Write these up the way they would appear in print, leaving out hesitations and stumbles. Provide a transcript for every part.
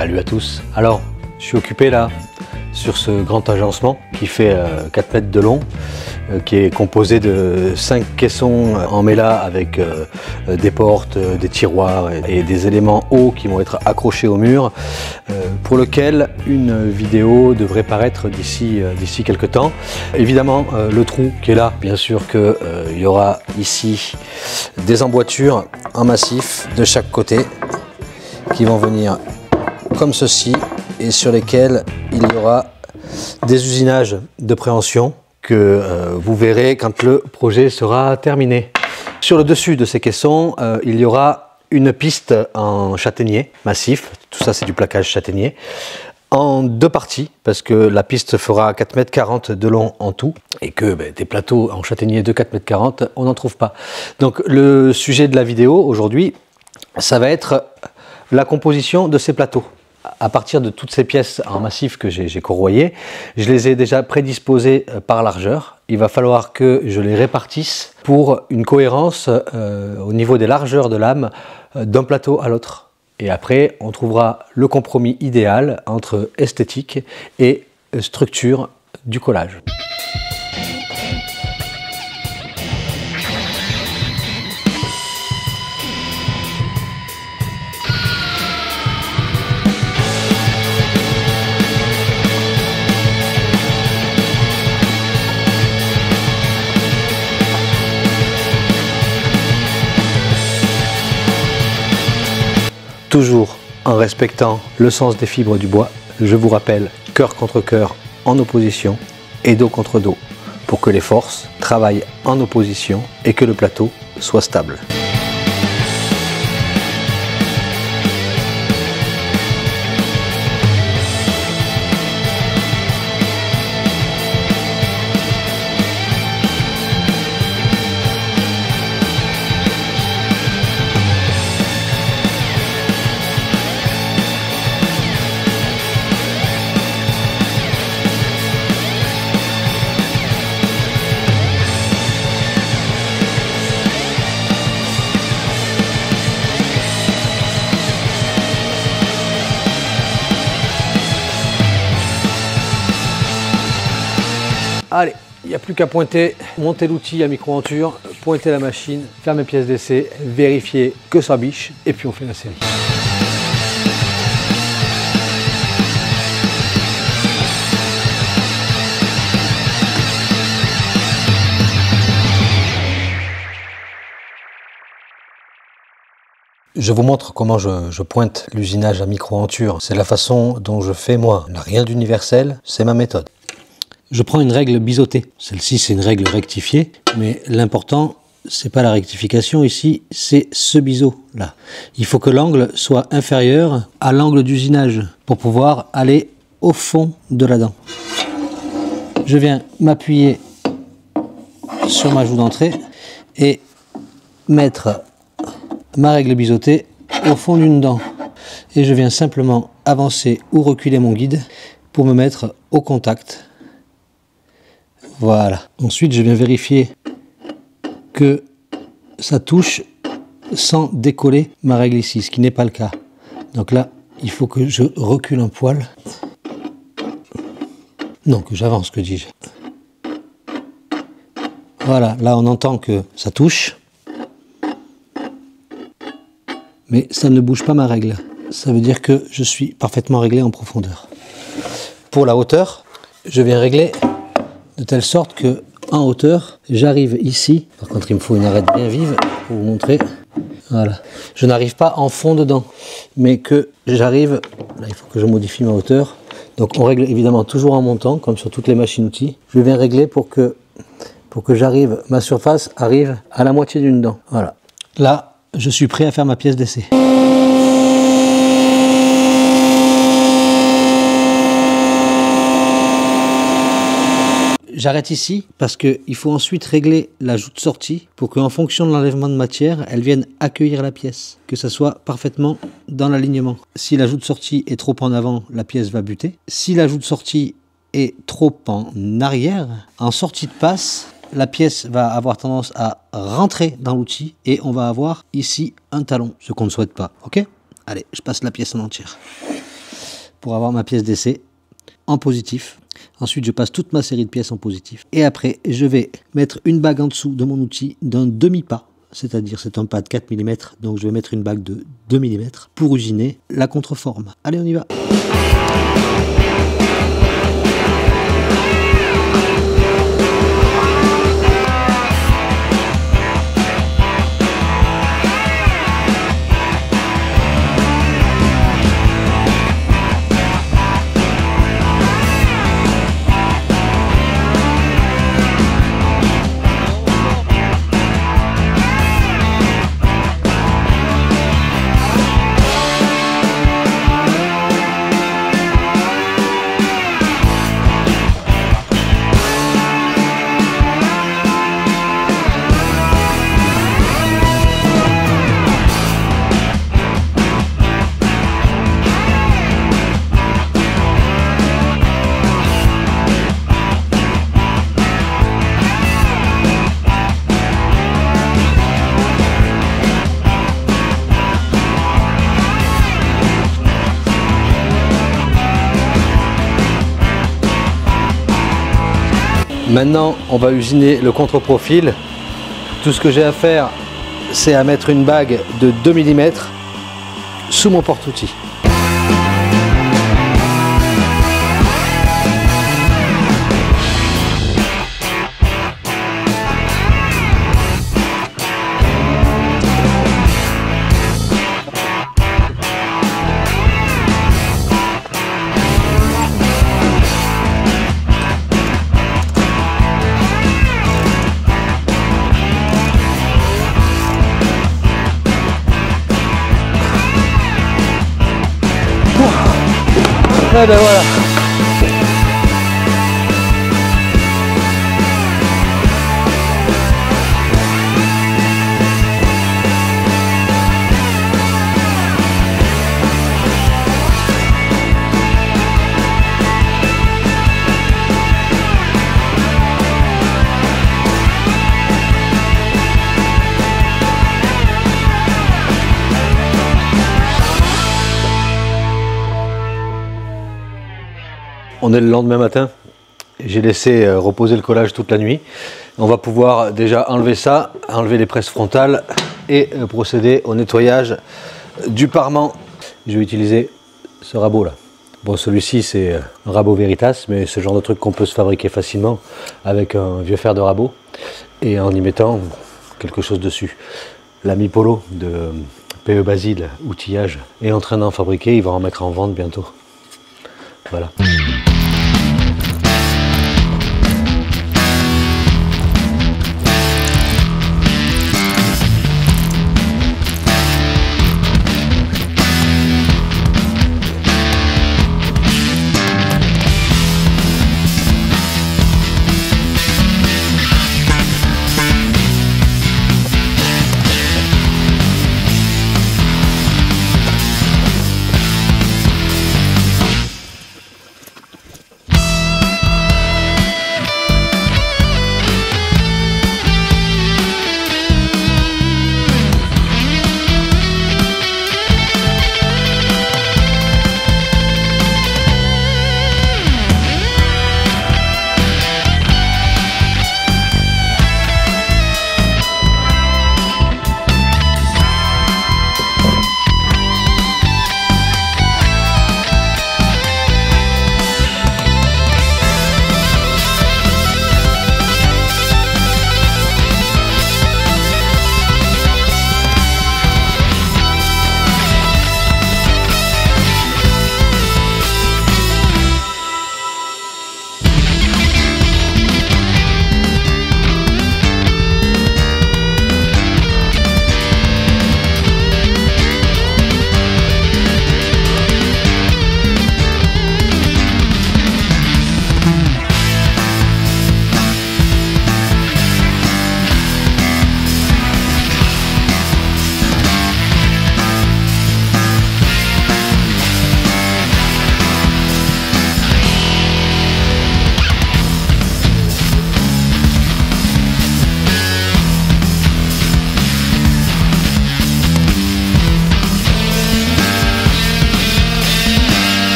Salut à tous. Alors, je suis occupé là sur ce grand agencement qui fait 4 mètres de long, qui est composé de 5 caissons en méla avec des portes, des tiroirs et des éléments hauts qui vont être accrochés au mur, pour lequel une vidéo devrait paraître d'ici quelques temps. Évidemment, le trou qui est là, bien sûr qu'il y aura ici des emboîtures en massif de chaque côté qui vont venir comme ceci et sur lesquels il y aura des usinages de préhension que vous verrez quand le projet sera terminé. Sur le dessus de ces caissons, il y aura une piste en châtaignier massif, tout ça c'est du plaquage châtaignier, en 2 parties, parce que la piste fera 4,40 m de long en tout, et que des plateaux en châtaignier de 4,40 m, on n'en trouve pas. Donc le sujet de la vidéo aujourd'hui, ça va être la composition de ces plateaux. À partir de toutes ces pièces en massif que j'ai corroyées, je les ai déjà prédisposées par largeur. Il va falloir que je les répartisse pour une cohérence au niveau des largeurs de lame d'un plateau à l'autre. Et après, on trouvera le compromis idéal entre esthétique et structure du collage. Toujours en respectant le sens des fibres du bois, je vous rappelle cœur contre cœur en opposition et dos contre dos pour que les forces travaillent en opposition et que le plateau soit stable. Allez, il n'y a plus qu'à pointer, monter l'outil à micro-enture, pointer la machine, faire mes pièces d'essai, vérifier que ça biche et puis on fait la série. Je vous montre comment je pointe l'usinage à micro-enture. C'est la façon dont je fais moi. Il n'y a rien d'universel, c'est ma méthode. Je prends une règle biseautée. Celle-ci, c'est une règle rectifiée, mais l'important, c'est pas la rectification ici, c'est ce biseau-là. Il faut que l'angle soit inférieur à l'angle d'usinage pour pouvoir aller au fond de la dent. Je viens m'appuyer sur ma joue d'entrée et mettre ma règle biseautée au fond d'une dent. Et je viens simplement avancer ou reculer mon guide pour me mettre au contact. Voilà. Ensuite, je viens vérifier que ça touche sans décoller ma règle ici, ce qui n'est pas le cas. Donc là, il faut que je recule un poil. Non, que j'avance, que dis-je. Voilà, là on entend que ça touche. Mais ça ne bouge pas ma règle. Ça veut dire que je suis parfaitement réglé en profondeur. Pour la hauteur, je viens régler de telle sorte que en hauteur, j'arrive ici. Par contre, il me faut une arête bien vive pour vous montrer. Voilà. Je n'arrive pas en fond dedans, mais que j'arrive. Là, il faut que je modifie ma hauteur. Donc, on règle évidemment toujours en montant, comme sur toutes les machines-outils. Je viens régler pour que j'arrive, ma surface arrive à la moitié d'une dent. Voilà. Là, je suis prêt à faire ma pièce d'essai. J'arrête ici parce qu'il faut ensuite régler la joute sortie pour qu'en fonction de l'enlèvement de matière, elle vienne accueillir la pièce, que ça soit parfaitement dans l'alignement. Si la joute sortie est trop en avant, la pièce va buter. Si la joute sortie est trop en arrière, en sortie de passe, la pièce va avoir tendance à rentrer dans l'outil et on va avoir ici un talon, ce qu'on ne souhaite pas. Ok ? Allez, je passe la pièce en entière. pour avoir ma pièce d'essai en positif. Ensuite, je passe toute ma série de pièces en positif. Et après, je vais mettre une bague en dessous de mon outil d'un demi-pas. C'est-à-dire, c'est un pas de 4 mm. Donc, je vais mettre une bague de 2 mm pour usiner la contreforme. Allez, on y va! Maintenant, on va usiner le contre-profil. Tout ce que j'ai à faire, c'est à mettre une bague de 2 mm sous mon porte-outil. Et ben voilà. On est le lendemain matin, j'ai laissé reposer le collage toute la nuit. On va pouvoir déjà enlever ça, enlever les presses frontales et procéder au nettoyage du parement. Je vais utiliser ce rabot là. Bon, celui-ci c'est un rabot Veritas, mais c'est le genre de truc qu'on peut se fabriquer facilement avec un vieux fer de rabot et en y mettant quelque chose dessus. L'ami Polo de PE Basile Outillage est en train d'en fabriquer, il va en mettre en vente bientôt. Voilà.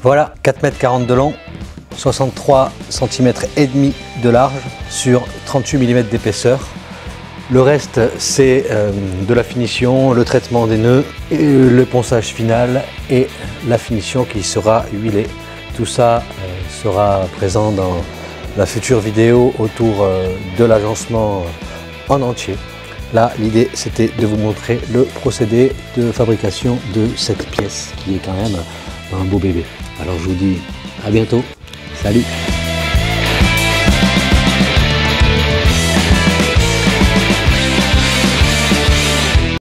Voilà, 4,40 m de long, 63 cm et demi de large sur 38 mm d'épaisseur. Le reste, c'est de la finition, le traitement des nœuds, et le ponçage final et la finition qui sera huilée. Tout ça sera présent dans la future vidéo autour de l'agencement en entier. Là, l'idée, c'était de vous montrer le procédé de fabrication de cette pièce qui est quand même un beau bébé. Alors, je vous dis à bientôt. Salut!